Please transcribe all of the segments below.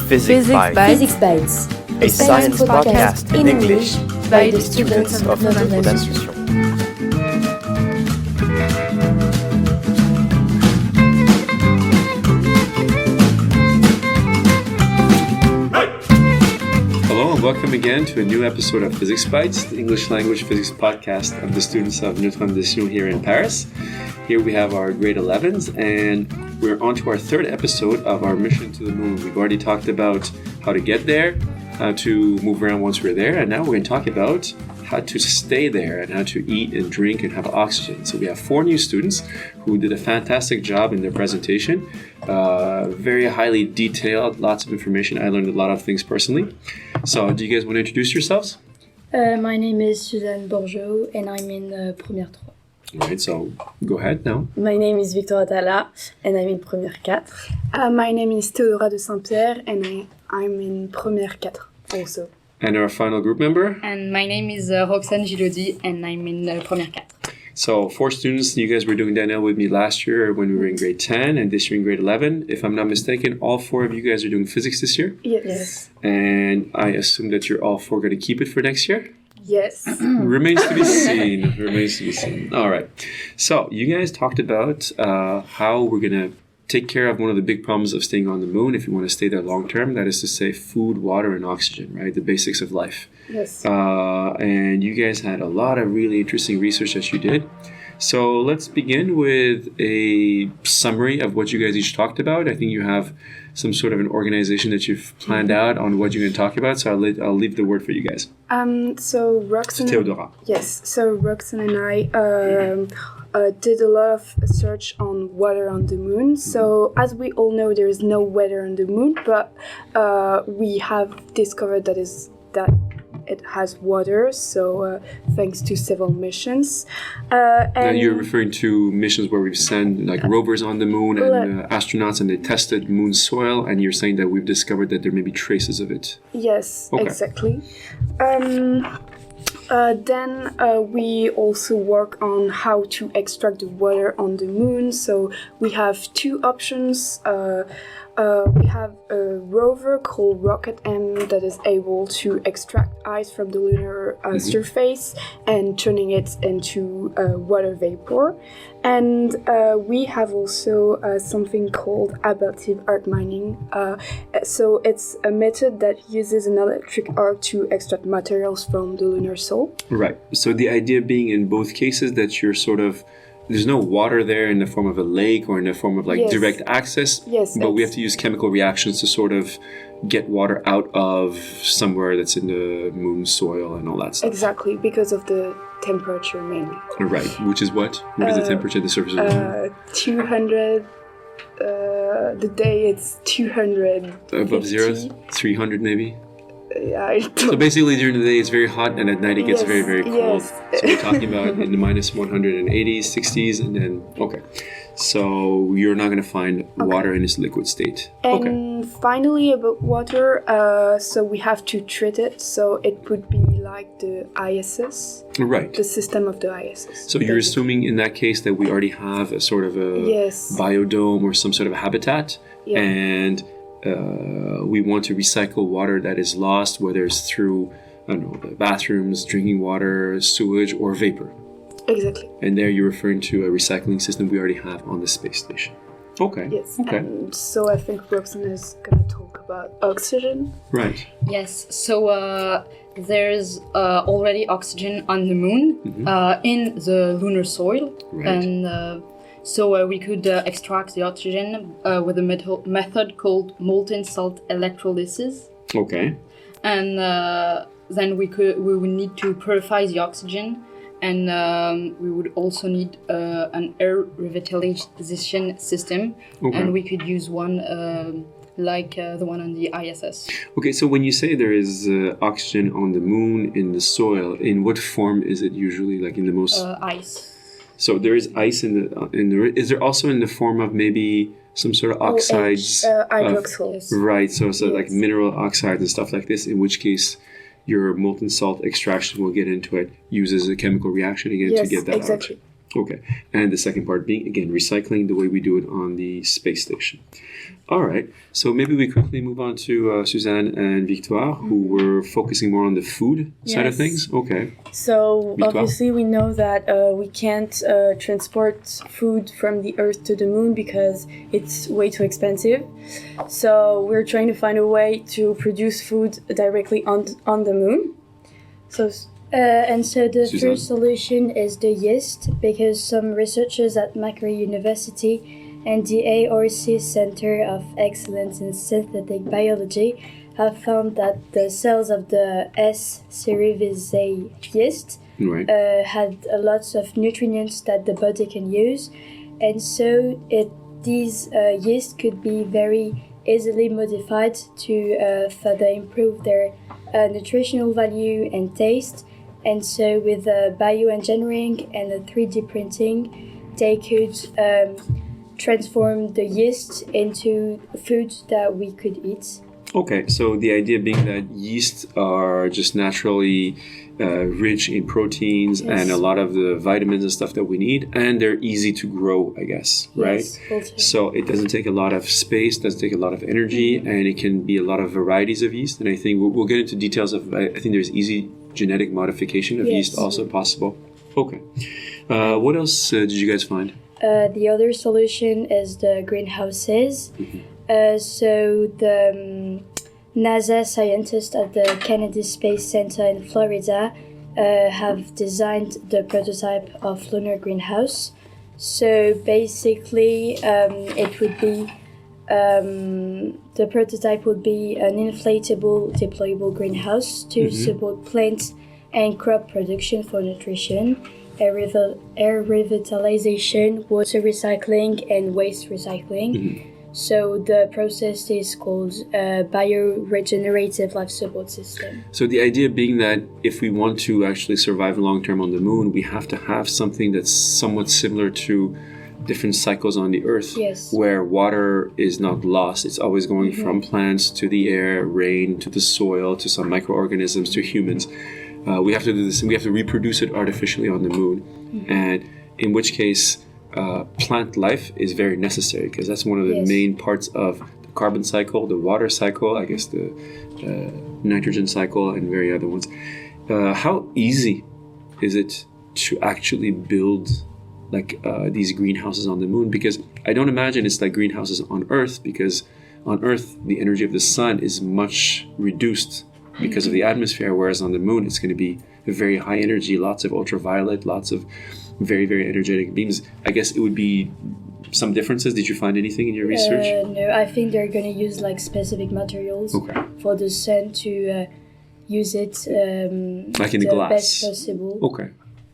Physics Bites, a science podcast in English by the students of Notre Dame d'Instruction. Hello and welcome again to a new episode of Physics Bites, the English language physics podcast of the students of Notre Dame d'Instruction here in Paris. Here we have our grade 11s and we're on to our third episode of our mission to the moon. We've already talked about how to get there, how to move around once we're there, and now we're going to talk about how to stay there and how to eat and drink and have oxygen. So we have 4 new students who did a fantastic job in their presentation. Very highly detailed, lots of information. I learned a lot of things personally. So do you guys want to introduce yourselves? My name is Suzanne Bourgeot and I'm in Première 3. All right, so go ahead now. My name is Victoria Tala and I'm in Première 4. My name is Theodora de Saint-Pierre and I'm in Première 4 also. And our final group member? And my name is Roxane and I'm in Première 4. So 4 students, you guys were doing Danielle with me last year when we were in grade 10 and this year in grade 11. If I'm not mistaken, all 4 of you guys are doing physics this year? Yes. And I assume that you're all 4 going to keep it for next year? Yes. Remains to be seen. All right. So you guys talked about how we're going to take care of one of the big problems of staying on the moon if you want to stay there long term. That is to say food, water, and oxygen, right? The basics of life. Yes. And you guys had a lot of really interesting research that you did. So let's begin with a summary of what you guys each talked about. I think you have some sort of an organization that you've planned out on what you're going to talk about. So I'll leave the word for you guys. So Roxane. Theodora. Yes. So Roxane and I did a lot of research on water on the moon. So as we all know, there is no weather on the moon, but we have discovered that it has water, so thanks to several missions. Now you're referring to missions where we've sent rovers on the moon and astronauts, and they tested moon soil, and you're saying that we've discovered that there may be traces of it. Yes, okay. Exactly. Then we also work on how to extract the water on the moon. So we have 2 options. We have a rover called Rocket M that is able to extract ice from the lunar surface and turning it into water vapor. And we have also something called ablative arc mining. So it's a method that uses an electric arc to extract materials from the lunar soil. Right. So the idea being in both cases that you're there's no water there in the form of a lake or in the form of direct access, but we have to use chemical reactions to sort of get water out of somewhere that's in the moon soil and all that stuff. Exactly, because of the temperature mainly. Right, which is what? What is the temperature at the surface of the moon? 200, the day it's 200. Above 0? 300 maybe? Yeah, so basically during the day it's very hot and at night it gets very, very cold. Yes. So we're talking about in the minus 180s, 60s, and then, okay. So you're not going to find water in its liquid state. And finally about water, so we have to treat it, so it would be like the ISS. Right. The system of the ISS. So you're assuming in that case that we already have a sort of a biodome or some sort of a habitat, and we want to recycle water that is lost, whether it's through, the bathrooms, drinking water, sewage, or vapor. Exactly. And there you're referring to a recycling system we already have on the space station. Okay. Yes. Okay. And so I think Roxane is going to talk about oxygen. Right. Yes. So there's already oxygen on the moon in the lunar soil. Right. And so we could extract the oxygen with a method called molten salt electrolysis. Okay. And then we would need to purify the oxygen, and we would also need an air revitalization system, and we could use one like the one on the ISS. Okay, so when you say there is oxygen on the moon in the soil, in what form is it usually? Like in the most ice. So there is ice in the. Is there also in the form of maybe some sort of oxides? Hydroxyl. Right. So like mineral oxides and stuff like this. In which case, your molten salt extraction will get into it. Uses a chemical reaction again to get that out. Okay. And the second part being, again, recycling the way we do it on the space station. All right. So maybe we quickly move on to Suzanne and Victoire, who were focusing more on the food side of things. Okay. So Victoire? obviously we know that we can't transport food from the Earth to the Moon because it's way too expensive. So we're trying to find a way to produce food directly on the Moon. So and so the Suzanne? first solution is the yeast, because some researchers at Macquarie University and the ARC Center of Excellence in Synthetic Biology have found that the cells of the S. cerevisiae yeast Right. had lots of nutrients that the body can use, and so these yeast could be very easily modified to further improve their nutritional value and taste. And so with bioengineering and 3D printing, they could transform the yeast into food that we could eat. Okay, so the idea being that yeast are just naturally rich in proteins and a lot of the vitamins and stuff that we need, and they're easy to grow, I guess, right? Yes, So it doesn't take a lot of space, doesn't take a lot of energy, and it can be a lot of varieties of yeast. And I think we'll get into details of, I think there's easy genetic modification of yeast also possible. Okay. What else did you guys find? The other solution is the greenhouses. So the NASA scientists at the Kennedy Space Center in Florida have designed the prototype of lunar greenhouse. So basically, it would be the prototype would be an inflatable, deployable greenhouse to support plant and crop production for nutrition, air revitalization, water recycling, and waste recycling. So the process is called bioregenerative life support system. So the idea being that if we want to actually survive long term on the moon, we have to have something that's somewhat similar to different cycles on the Earth, where water is not lost. It's always going from plants to the air, rain to the soil, to some microorganisms, to humans. We have to do this, and we have to reproduce it artificially on the moon. And in which case, plant life is very necessary, because that's one of the main parts of the carbon cycle, the water cycle, I guess the nitrogen cycle, and very other ones. How easy is it to actually build these greenhouses on the moon? Because I don't imagine it's like greenhouses on Earth, because on Earth the energy of the sun is much reduced because of the atmosphere, whereas on the moon it's going to be a very high energy, lots of ultraviolet, lots of very, very energetic beams. I guess it would be some differences. Did you find anything in your research? No, I think they're going to use specific materials for the sun to use it like in the glass best possible. Okay.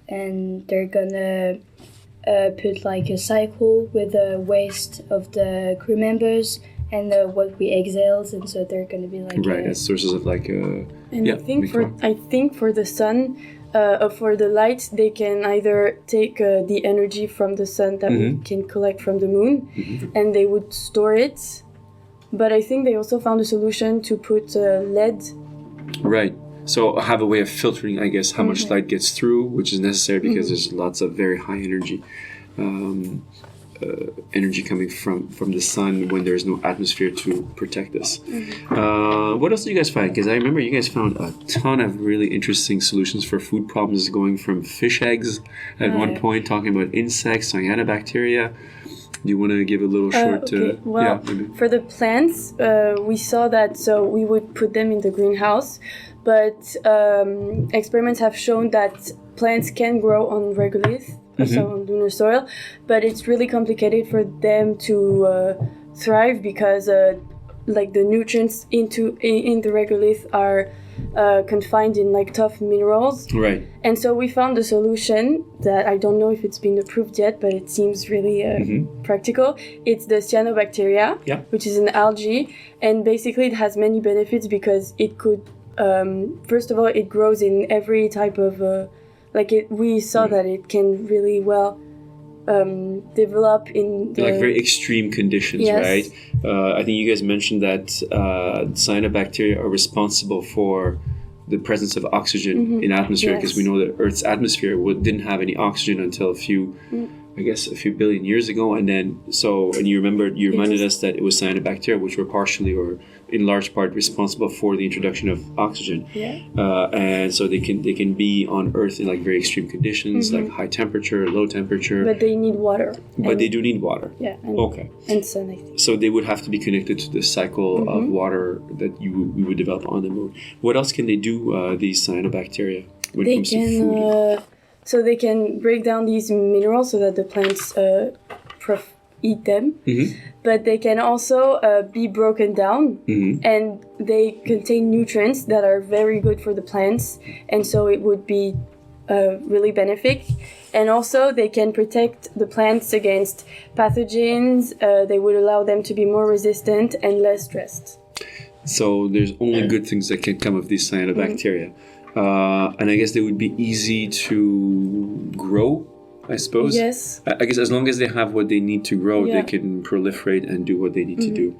And they're gonna put a cycle with the waste of the crew members and what we exhaled, and so they're gonna be as sources of and I think for the sun, for the light, they can either take the energy from the sun that we can collect from the moon, and they would store it. But I think they also found a solution to put lead. Right. So have a way of filtering, I guess, how much light gets through, which is necessary because there's lots of very high energy coming from the sun when there's no atmosphere to protect us. What else did you guys find? Because I remember you guys found a ton of really interesting solutions for food problems, going from fish eggs at one point, talking about insects, cyanobacteria. Do you want to give a little short... for the plants, we saw that, so we would put them in the greenhouse, but experiments have shown that plants can grow on regolith, so on lunar soil, but it's really complicated for them to thrive because the nutrients in the regolith are confined in tough minerals. Right. And so we found a solution that I don't know if it's been approved yet, but it seems really practical. It's the cyanobacteria, which is an algae, and basically it has many benefits because it could, first of all, it grows in every type of, we saw that it can really well develop in the... very extreme conditions, right? I think you guys mentioned that cyanobacteria are responsible for the presence of oxygen in atmosphere, because we know that Earth's atmosphere didn't have any oxygen until a few billion years ago, and then you reminded us that it was cyanobacteria which were partially or in large part responsible for the introduction of oxygen. And so they can be on Earth in like very extreme conditions, like high temperature, low temperature. But they need water. But they do need water. Yeah. And sun, I think. So they would have to be connected to the cycle of water that we would develop on the moon. What else can they do, these cyanobacteria, when it comes to food? So they can break down these minerals so that the plants eat them. But they can also be broken down, and they contain nutrients that are very good for the plants, and so it would be really benefic. And also they can protect the plants against pathogens. They would allow them to be more resistant and less stressed. So there's only good things that can come of these cyanobacteria. And I guess they would be easy to grow, I suppose. Yes. I guess as long as they have what they need to grow, they can proliferate and do what they need to do.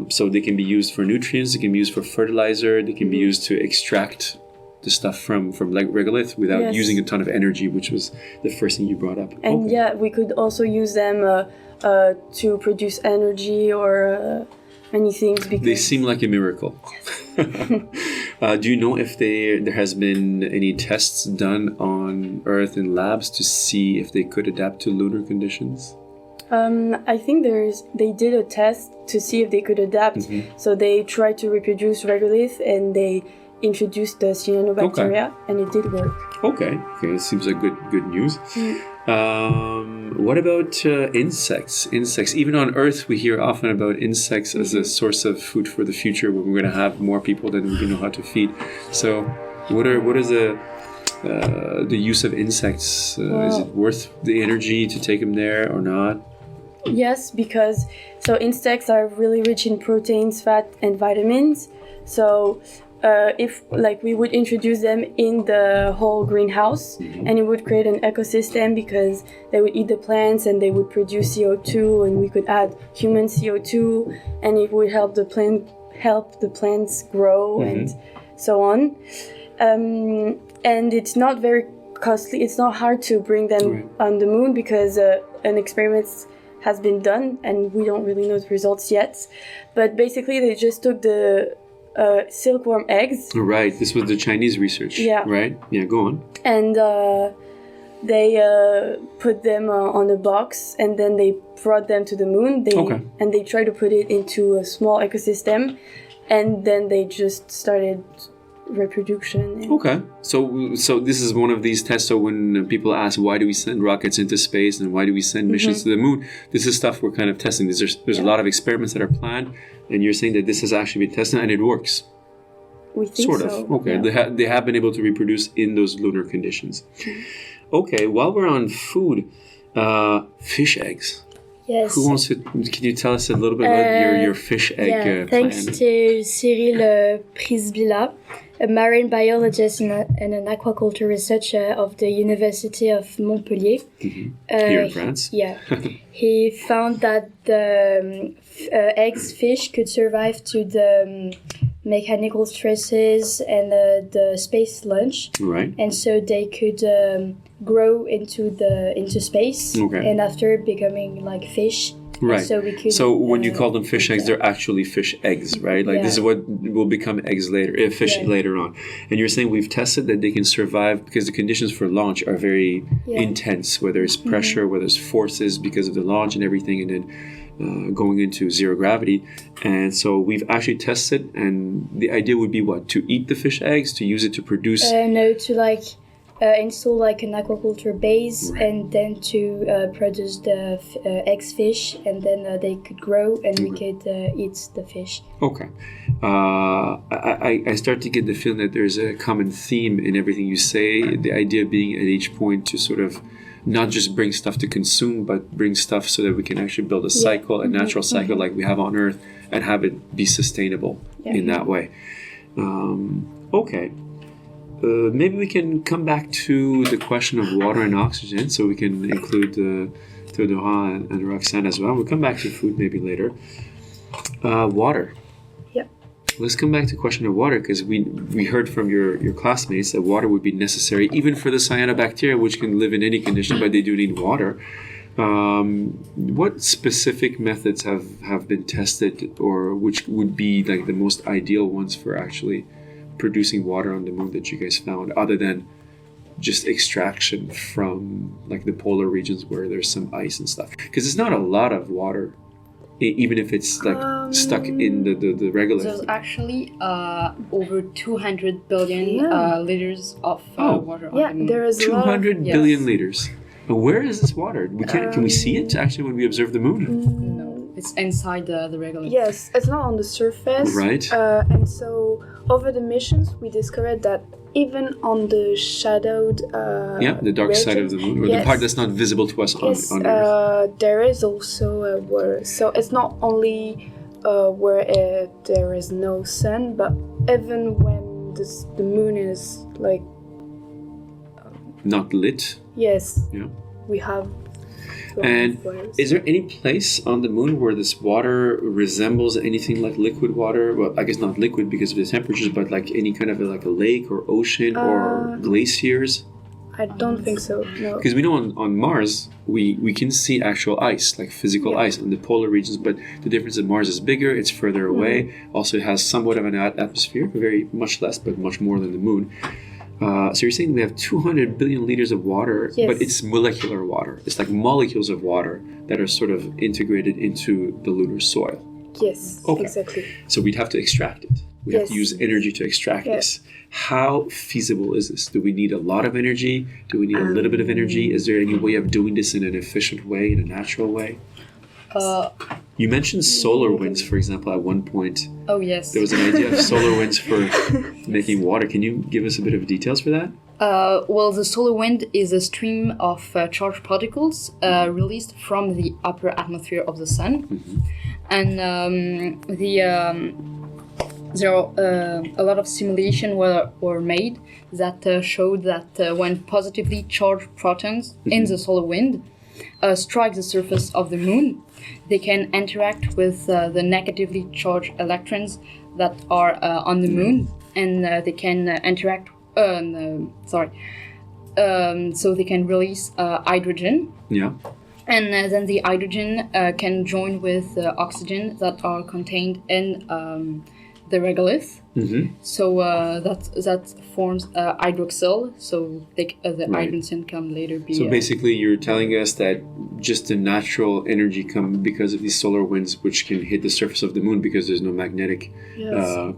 So they can be used for nutrients, they can be used for fertilizer, they can be used to extract the stuff from regolith without using a ton of energy, which was the first thing you brought up. And we could also use them to produce energy or many things. Because they seem like a miracle. Do you know if there has been any tests done on Earth in labs to see if they could adapt to lunar conditions? I think they did a test to see if they could adapt. So they tried to reproduce regolith and they introduced the cyanobacteria, and it did work. Okay, it seems like good news. What about insects? Even on Earth, we hear often about insects as a source of food for the future, when we're going to have more people than we can know how to feed. So, what is the use of insects? Is it worth the energy to take them there or not? Yes, because insects are really rich in proteins, fat, and vitamins. So if we would introduce them in the whole greenhouse, and it would create an ecosystem, because they would eat the plants and they would produce CO2, and we could add human CO2, and it would help the plants grow and so on. And it's not very costly. It's not hard to bring them on the moon, because an experiment has been done and we don't really know the results yet. But basically they just took the silkworm eggs. Right, this was the Chinese research. Yeah. Right? Yeah, go on. And they put them on a box, and then they brought them to the moon. And they tried to put it into a small ecosystem, and then they just started reproduction. Okay, so this is one of these tests. So when people ask, why do we send rockets into space and why do we send missions to the moon, this is stuff we're kind of testing. There's a lot of experiments that are planned, and you're saying that this has actually been tested and it works. We think sort of. Okay, yeah. They have been able to reproduce in those lunar conditions. Okay, while we're on food, fish eggs. Yes. Can you tell us a little bit about your fish egg thanks plan? to Cyril Prisbilla, a marine biologist and an aquaculture researcher of the University of Montpellier. Here in France. He found that the fish could survive to the mechanical stresses and the space launch. Right. And so they could grow into space, and after becoming like fish. Right. So when you call them fish eggs, they're actually fish eggs, right? This is what will become eggs later, fish later on. And you're saying we've tested that they can survive because the conditions for launch are very intense, whether it's pressure, whether it's forces because of the launch and everything, and then going into zero gravity. And so we've actually tested, and the idea would be what? To eat the fish eggs, to use it to produce? No, to install an aquaculture base, and then to produce the fish, and then they could grow, and we could eat the fish. Okay. I start to get the feeling that there's a common theme in everything you say, the idea being at each point to sort of not just bring stuff to consume, but bring stuff so that we can actually build a cycle, a natural cycle like we have on Earth, and have it be sustainable in that way. Okay. Maybe we can come back to the question of water and oxygen, so we can include Theodora and Roxane as well. We'll come back to food maybe later. Water. Yeah. Let's come back to the question of water, because we heard from your classmates that water would be necessary even for the cyanobacteria, which can live in any condition, but they do need water. What specific methods have been tested, or which would be like the most ideal ones for actually producing water on the moon that you guys found, other than just extraction from like the polar regions where there's some ice and stuff? Because it's not a lot of water, even if it's like stuck in the regolith. There's actually over 200 billion liters of water on the moon. There is 200 billion liters. But where is this water? Can we see it actually when we observe the moon? No, it's inside the regolith. Yes, it's not on the surface. Right. And so over the missions, we discovered that even on the shadowed the dark side of the moon, or the part that's not visible to us on Earth. There is also water. So it's not only where there is no sun, but even when the moon is like not lit. Yes. Yeah. We have. And is there any place on the moon where this water resembles anything like liquid water? Well, I guess not liquid because of the temperatures, but like any kind of like a lake or ocean or glaciers? I don't think so, no. Because we know on Mars, we can see actual ice, like physical ice in the polar regions, but the difference is Mars is bigger, it's further away. Also, it has somewhat of an atmosphere, very much less, but much more than the moon. So you're saying we have 200 billion liters of water, but it's molecular water. It's like molecules of water that are sort of integrated into the lunar soil. Yes, exactly. So we'd have to extract it. We have to use energy to extract this. How feasible is this? Do we need a lot of energy? Do we need a little bit of energy? Is there any way of doing this in an efficient way, in a natural way? You mentioned solar winds, for example, at one point. Oh, yes. There was an idea of solar winds for making water. Can you give us a bit of details for that? Well, the solar wind is a stream of charged particles released from the upper atmosphere of the sun. Mm-hmm. And there are a lot of simulations were made that showed that when positively charged protons in the solar wind strike the surface of the moon, they can interact with the negatively charged electrons that are on the moon, and they can interact. So they can release hydrogen. Yeah. And then the hydrogen can join with oxygen that are contained in the regolith. Mm-hmm. So that forms hydroxyl. So the hydrogen can later be. So basically, you're telling us that just the natural energy comes because of these solar winds, which can hit the surface of the moon because there's no magnetic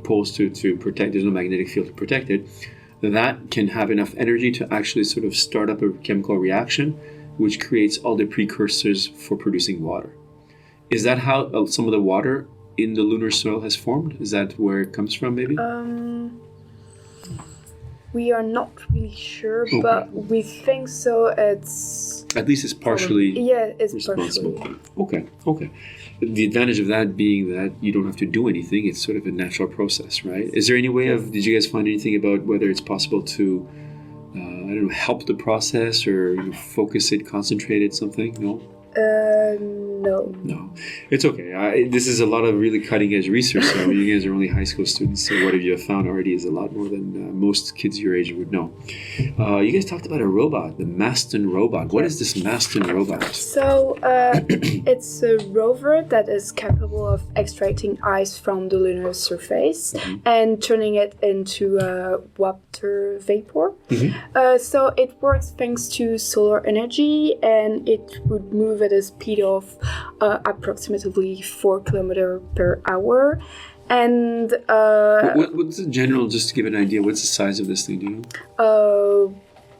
poles to protect. There's no magnetic field to protect it. That can have enough energy to actually sort of start up a chemical reaction, which creates all the precursors for producing water. Is that how some of the water in the lunar soil has formed? Is that where it comes from, maybe? We are not really sure, but we think so. It's at least it's partially it's responsible. Partially. Okay. The advantage of that being that you don't have to do anything. It's sort of a natural process, right? Is there any way of? Did you guys find anything about whether it's possible to, help the process or focus it, concentrate it, something? No. No, it's okay. This is a lot of really cutting edge research. So you guys are only high school students, so what you have found already is a lot more than most kids your age would know. You guys talked about a robot, the Maston robot. What is this Maston robot? So it's a rover that is capable of extracting ice from the lunar surface and turning it into water vapor. Mm-hmm. So it works thanks to solar energy, and it would move at a speed of approximately 4 kilometers per hour. And what's the general, just to give an idea, what's the size of this thing, do you know?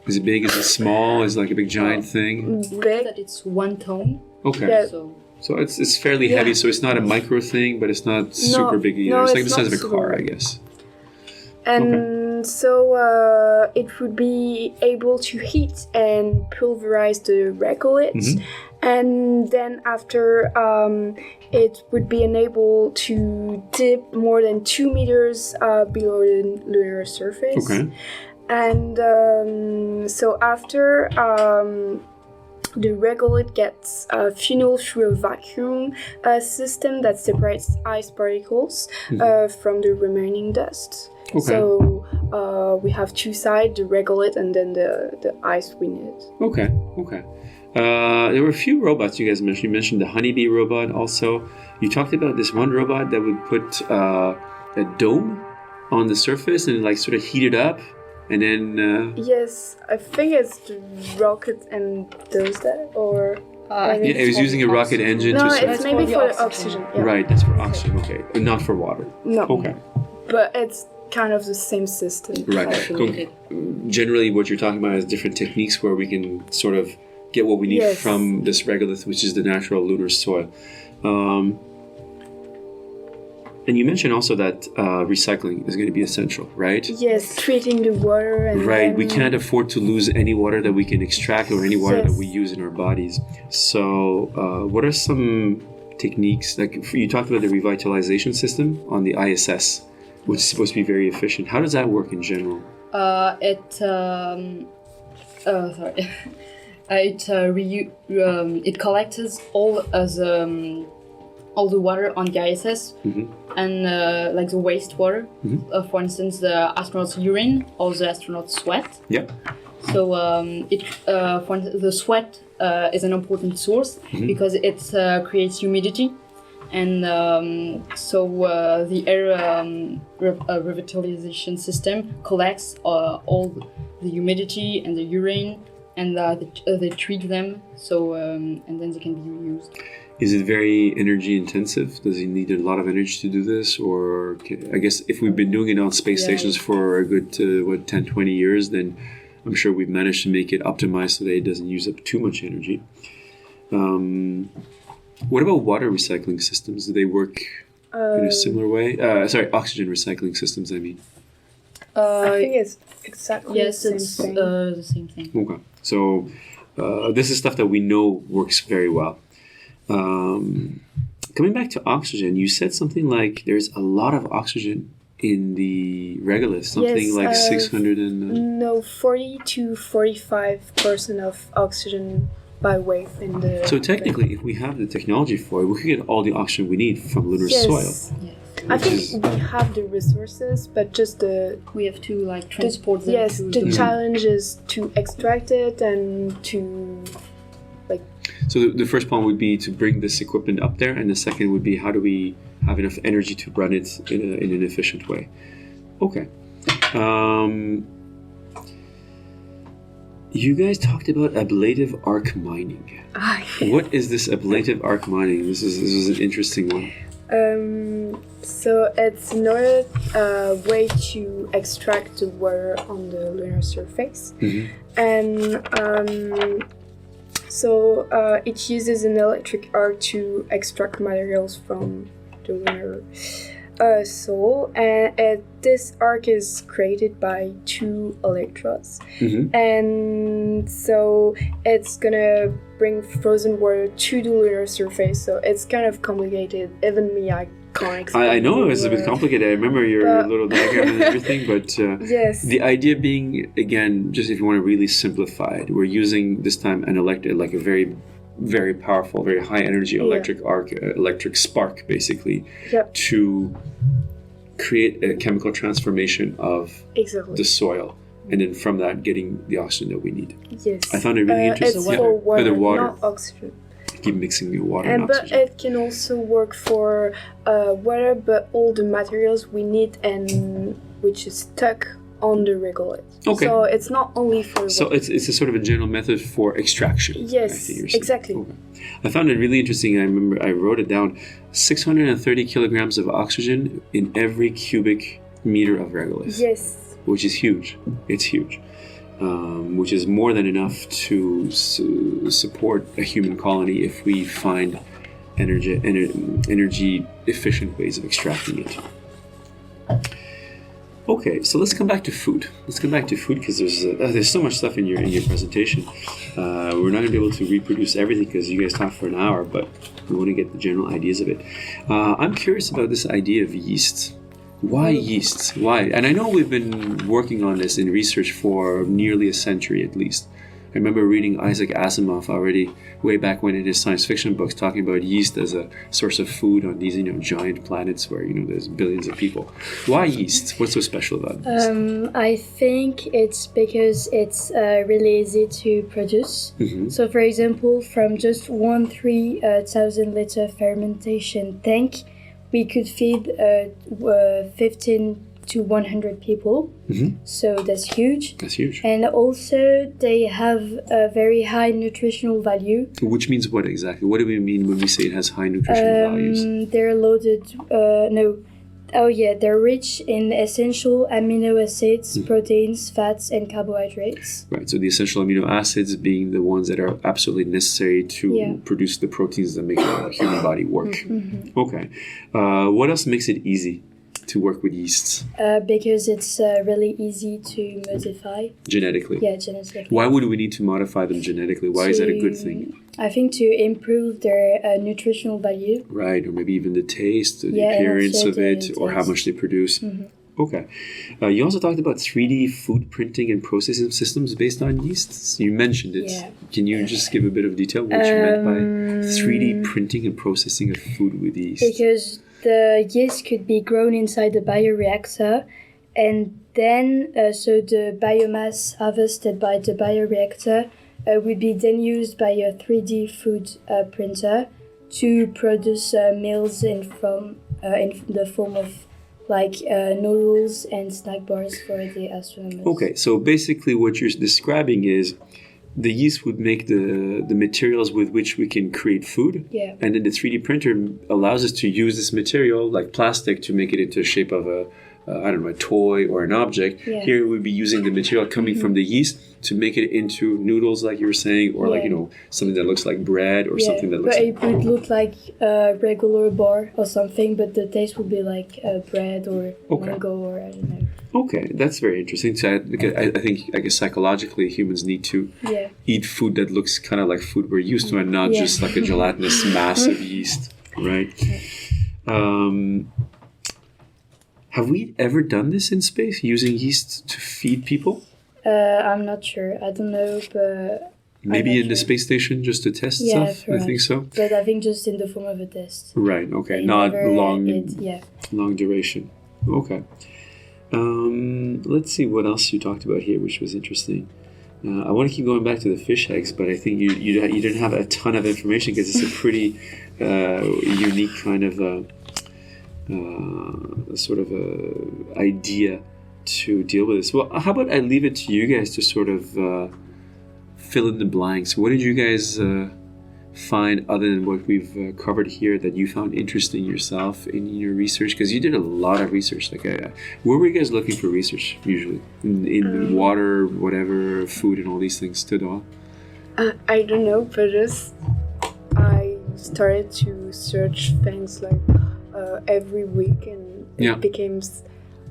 Is it big? Is it small? Is it like a big giant thing? Big. That it's 1 ton. Okay. Yeah. So it's fairly heavy, so it's not a micro thing, but it's not super big either. No, it's like the size of a car, I guess. And so it would be able to heat and pulverize the regolith. Mm-hmm. And then after it would be enabled to dip more than 2 meters below the lunar surface. Okay. And so after the regolith gets funneled through a vacuum system that separates ice particles from the remaining dust. Okay. So we have two sides, the regolith and then the ice we need. Okay. There were a few robots you guys mentioned. You mentioned the honeybee robot also. You talked about this one robot that would put a dome on the surface and like sort of heat it up. And then... Yes, I think it's the rocket and does that, or... it was using a rocket engine No, to... it's maybe for the oxygen. Yeah. Right, that's for oxygen, okay. And not for water. No. Okay. But it's kind of the same system. Right. Generally, what you're talking about is different techniques where we can sort of get what we need from this regolith, which is the natural lunar soil. And you mentioned also that recycling is going to be essential, right? Yes, treating the water. And right, we can't afford to lose any water that we can extract or any water that we use in our bodies. So what are some techniques, like you talked about the revitalization system on the ISS, which is supposed to be very efficient. How does that work in general? It collects all the water on the ISS and like the wastewater, for instance, the astronauts' urine or the astronauts' sweat. Yeah. So for instance, the sweat is an important source because it creates humidity, and so the air revitalization system collects all the humidity and the urine, and they treat them and then they can be reused. Is it very energy intensive? Does it need a lot of energy to do this? Or I guess if we've been doing it on space stations for a good 10, 20 years, then I'm sure we've managed to make it optimized so that it doesn't use up too much energy. What about water recycling systems? Do they work in a similar way? Oxygen recycling systems, I mean. I think it's exactly the same thing. The same thing. Okay. So this is stuff that we know works very well. Coming back to oxygen, you said something like there's a lot of oxygen in the regolith, something like 600 and... No, 40 to 45% of oxygen by weight in the... So technically, if we have the technology for it, we could get all the oxygen we need from lunar soil. Yes. I think we have the resources, but just we have to like transport them. Yes, the challenge is to extract it and to... So the first point would be to bring this equipment up there, and the second would be how do we have enough energy to run it in an efficient way. Okay. You guys talked about ablative arc mining. What is this ablative arc mining? This is an interesting one. So it's another way to extract the water on the lunar surface, and so it uses an electric arc to extract materials from the lunar soil, and this arc is created by two electrodes, and so it's gonna bring frozen water to the lunar surface. So it's kind of complicated. Even me, I can't explain. I know it was a bit complicated. I remember your little diagram and everything, but yes. The idea being, again, just if you want to really simplify it, we're using this time an like a very, very powerful, very high energy electric arc, electric spark, basically, to create a chemical transformation of the soil, and then from that getting the oxygen that we need. Yes. I found it really interesting. It's for water, the water, not oxygen. Keep mixing the water and oxygen. But it can also work for water, but all the materials we need and which is stuck on the regolith. Okay. So it's not only for water. So it's a sort of a general method for extraction. Yes, exactly. Okay. I found it really interesting. I remember I wrote it down. 630 kilograms of oxygen in every cubic meter of regolith. Yes. Which is huge. It's huge. Which is more than enough to support a human colony if we find energy efficient ways of extracting it. Okay, so let's come back to food. Because there's so much stuff in your presentation. We're not going to be able to reproduce everything because you guys talk for an hour, but we want to get the general ideas of it. I'm curious about this idea of yeast. Why yeasts? Why? And I know we've been working on this in research for nearly a century at least. I remember reading Isaac Asimov already way back when in his science fiction books, talking about yeast as a source of food on these, giant planets where, there's billions of people. Why yeast? What's so special about this? I think it's because it's really easy to produce. So, for example, from just 1,000 liter fermentation tank, we could feed 15 to 100 people. So that's huge. That's huge. And also they have a very high nutritional value. Which means what exactly? What do we mean when we say it has high nutritional values? They're loaded, they're rich in essential amino acids, proteins, fats, and carbohydrates. Right, so the essential amino acids being the ones that are absolutely necessary to produce the proteins that make the human body work. Okay. What else makes it easy to work with yeasts? Because it's really easy to modify. Genetically? Yeah, genetically. Why would we need to modify them genetically? Why is that a good thing? I think to improve their nutritional value. Right, or maybe even the taste, the appearance of it, or how much they produce. Okay. You also talked about 3D food printing and processing systems based on yeasts. You mentioned it. Yeah. Can you just give a bit of detail what you meant by 3D printing and processing of food with yeast? Because the yeast could be grown inside the bioreactor, and then so the biomass harvested by the bioreactor would be then used by a 3D food printer to produce meals in the form of noodles and snack bars for the astronomers. Okay, so basically what you're describing is the yeast would make the materials with which we can create food. Yeah. And then the 3D printer allows us to use this material, like plastic, to make it into the shape of a toy or an object. Yeah. Here we'd be using the material coming from the yeast to make it into noodles, like you were saying, or something that looks like bread or something that looks like... But it would look like a regular bar or something, but the taste would be like bread or mango or I don't know. Okay, that's very interesting. So I guess psychologically humans need to eat food that looks kind of like food we're used to and not just like a gelatinous mass of yeast, right? Have we ever done this in space, using yeast to feed people? I'm not sure. I don't know, but... Maybe in the space station just to test stuff? I think so. But I think just in the form of a test. Right, okay. Not long duration. Okay. Let's see what else you talked about here, which was interesting. I want to keep going back to the fish eggs, but I think you didn't have a ton of information because it's a pretty unique kind of sort of idea to deal with this. Well, how about I leave it to you guys to sort of fill in the blanks. What did you guys find other than what we've covered here that you found interesting yourself in your research? Because you did a lot of research. Where were you guys looking for research usually? In water, whatever, food, and all these things? Theodora? I don't know, but just I started to search things every week, and it became.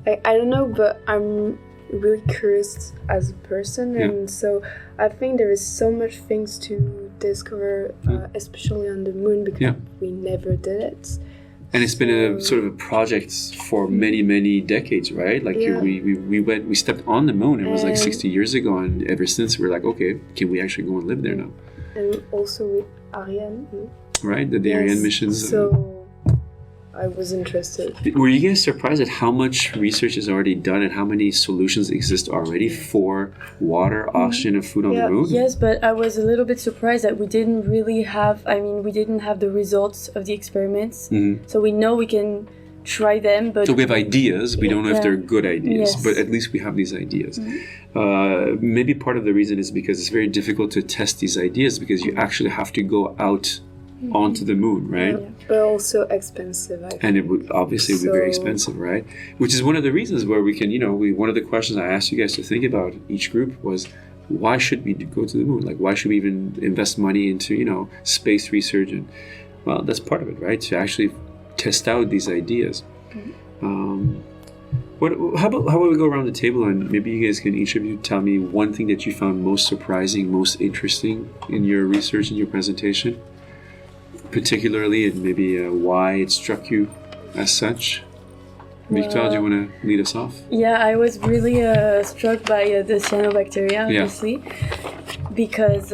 I don't know, but I'm really curious as a person, and so I think there is so much things to discover, especially on the moon, because we never did it. And it's been a sort of a project for many, many decades, right? We stepped on the moon, it was 60 years ago, and ever since we're like, okay, can we actually go and live there now? And also with Ariane. Right, the Ariane missions. So I was interested. Were you guys surprised at how much research is already done and how many solutions exist already for water, oxygen, and food on the moon? Yes, but I was a little bit surprised that we didn't have the results of the experiments. So we know we can try them, but... So we have ideas, we don't know if they're good ideas, but at least we have these ideas. Maybe part of the reason is because it's very difficult to test these ideas because you actually have to go out onto the moon, right? But also expensive, I think. And it would obviously be very expensive, right? Which is one of the reasons where we can, one of the questions I asked you guys to think about each group was, why should we go to the moon? Why should we even invest money into, space research? And, well, that's part of it, right? To actually test out these ideas. How about we go around the table and maybe you guys can each of you tell me one thing that you found most surprising, most interesting in your research and your presentation? Particularly, and maybe why it struck you as such. Victor, do you want to lead us off? Yeah, I was really struck by the cyanobacteria, obviously, because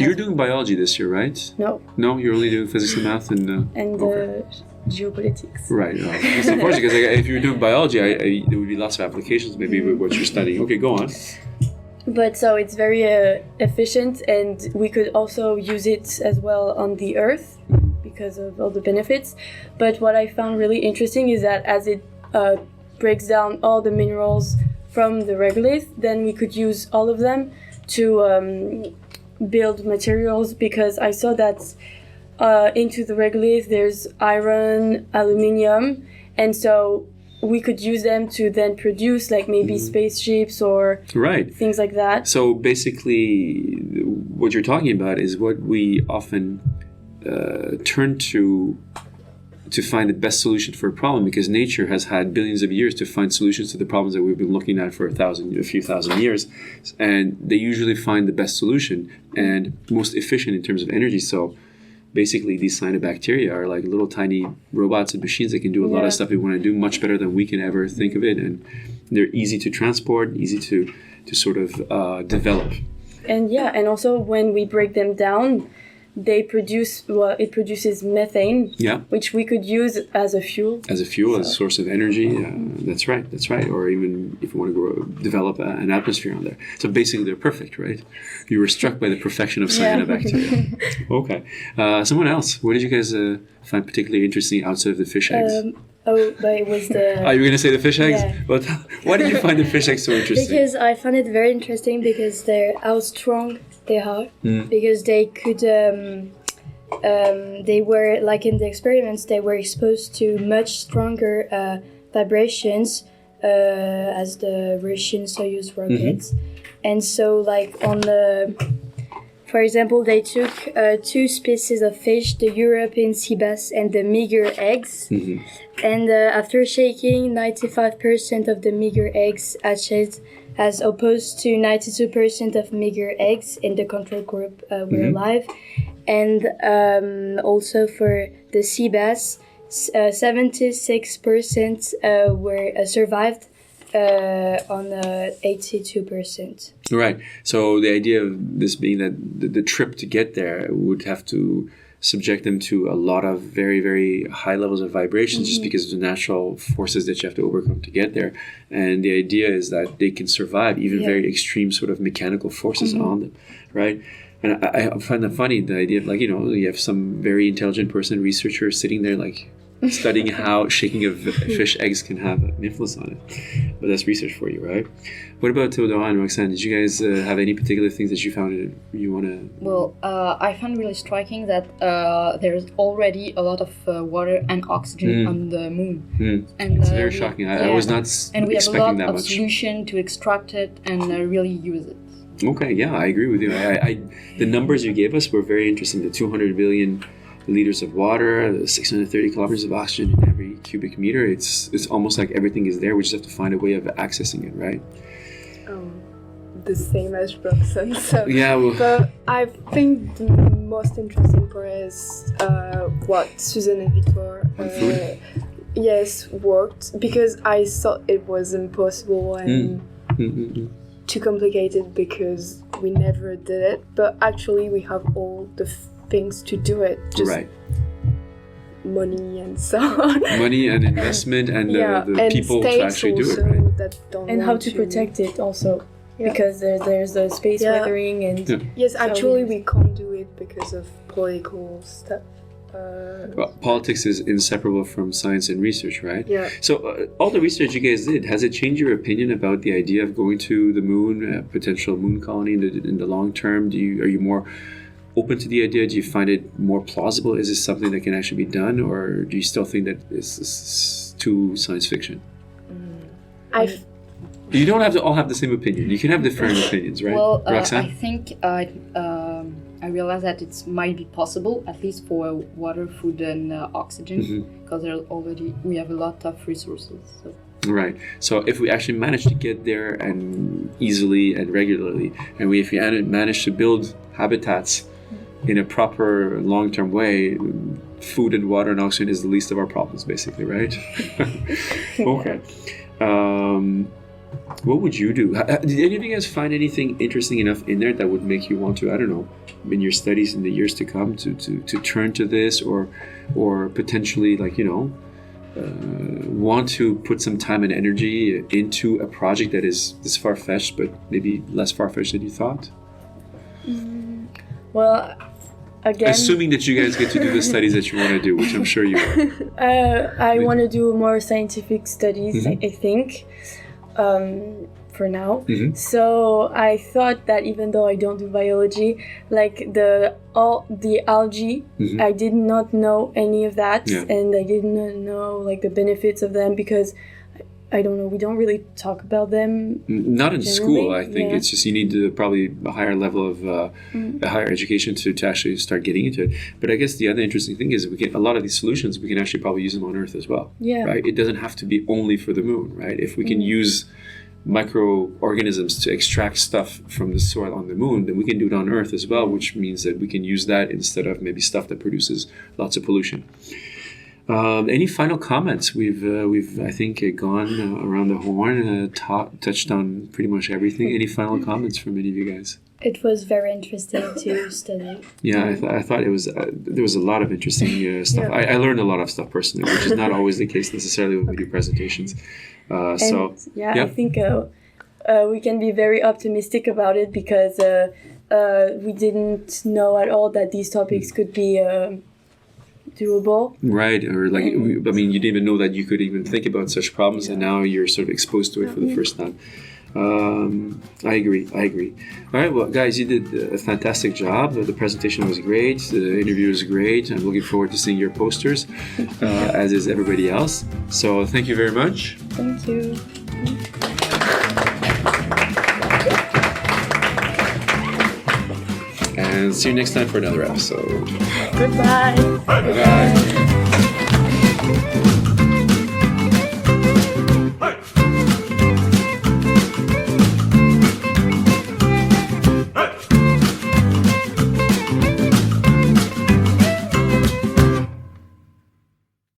You're doing biology this year, right? No, you're only doing physics and math and geopolitics. Right. That's unfortunate because if you were doing biology, there would be lots of applications maybe with what you're studying. Okay, go on. But so it's very efficient, and we could also use it as well on the Earth because of all the benefits. But what I found really interesting is that as it breaks down all the minerals from the regolith, then we could use all of them to build materials, because I saw that into the regolith there's iron, aluminium, and so we could use them to then produce like maybe spaceships or things like that. So basically what you're talking about is what we often turn to find the best solution for a problem, because nature has had billions of years to find solutions to the problems that we've been looking at for a few thousand years, and they usually find the best solution and most efficient in terms of energy. So basically these cyanobacteria are like little tiny robots and machines that can do a lot of stuff we want to do much better than we can ever think of it, and they're easy to transport, easy to sort of develop. And also when we break them down, it produces methane, which we could use as a fuel. As a source of energy. That's right. Or even if you want to develop an atmosphere on there. So basically they're perfect, right? You were struck by the perfection of cyanobacteria. Okay. Someone else, what did you guys find particularly interesting outside of the fish eggs? But it was the... you were going to say the fish eggs? Yeah. But why did you find the fish eggs so interesting? Because I found it very interesting because how strong they are. Because they could... they were, like in the experiments, they were exposed to much stronger vibrations as the Russian Soyuz rockets. And so, like, on the... For example, they took two species of fish, the European sea bass and the meager eggs. And after shaking, 95% of the meager eggs hatched, as opposed to 92% of meager eggs in the control group were alive. And also for the sea bass, 76% were survived on 82%. Right. So the idea of this being that the trip to get there would have to subject them to a lot of very, very high levels of vibrations just because of the natural forces that you have to overcome to get there. And the idea is that they can survive even very extreme sort of mechanical forces on them, right? And I find that funny, the idea of, like, you have some very intelligent person, researcher, sitting there like studying how shaking of fish eggs can have an influence on it. But that's research for you, right? What about Theodora and Roxane? Did you guys have any particular things that you found you want to... Well, I found really striking that there's already a lot of water and oxygen on the moon. And it's very shocking. I was not expecting that much. And we have a lot of solution to extract it and really use it. Okay, yeah, I agree with you. The numbers you gave us were very interesting. The 200 billion liters of water, the 630 kilometers of oxygen in every cubic meter. It's almost like everything is there. We just have to find a way of accessing it, right? The same as Roxane. So, yeah, but I think the most interesting part is what Suzanne and Victor worked, because I thought it was impossible and too complicated because we never did it. But actually, we have all the things to do it. Just money and so on. Money and investment and the people to actually do it, right? That don't and how to protect it also. Because there's the space weathering and... Yes, actually we can't do it because of political stuff. Well, politics is inseparable from science and research, right? Yeah. So all the research you guys did, has it changed your opinion about the idea of going to the moon, potential moon colony in the long term? Are you more open to the idea? Do you find it more plausible? Is this something that can actually be done, or do you still think that this is too science fiction? You don't have to all have the same opinion. You can have different opinions, right? Well, Roxane? I think I realize that it might be possible, at least for water, food, and oxygen, because we have a lot of resources. So. Right. So if we actually manage to get there and easily and regularly, and if we manage to build habitats in a proper long-term way, food and water and oxygen is the least of our problems, basically, right? Okay. What would you do? Did any of you guys find anything interesting enough in there that would make you want to, I don't know, in your studies in the years to come, to turn to this, or potentially, like, want to put some time and energy into a project that is this far-fetched, but maybe less far-fetched than you thought? Well, again, assuming that you guys get to do the studies that you want to do, which I'm sure you will. I want to do more scientific studies, I think, for now. So I thought that even though I don't do biology, like the algae, I did not know any of that, and I did not know like the benefits of them, because I don't know, we don't really talk about them. Not in generally. school, I think. It's just you need to probably a higher level of a higher education to actually start getting into it. But I guess the other interesting thing is a lot of these solutions, we can actually probably use them on Earth as well. Yeah. Right? It doesn't have to be only for the moon, right? If we can use microorganisms to extract stuff from the soil on the moon, then we can do it on Earth as well, which means that we can use that instead of maybe stuff that produces lots of pollution. Any final comments? We've I think gone around the horn, touched on pretty much everything. Any final comments from any of you guys? It was very interesting to study. Yeah, I thought it was. There was a lot of interesting stuff. I learned a lot of stuff personally, which is not always the case necessarily when we do presentations. I think we can be very optimistic about it, because we didn't know at all that these topics could be doable. Right, or like, you didn't even know that you could even think about such problems, and now you're sort of exposed to it for the first time. I agree. All right, well, guys, you did a fantastic job. The presentation was great. The interview was great. I'm looking forward to seeing your posters, as is everybody else. So thank you very much. Thank you. And see you next time for another episode. Goodbye. Bye-bye.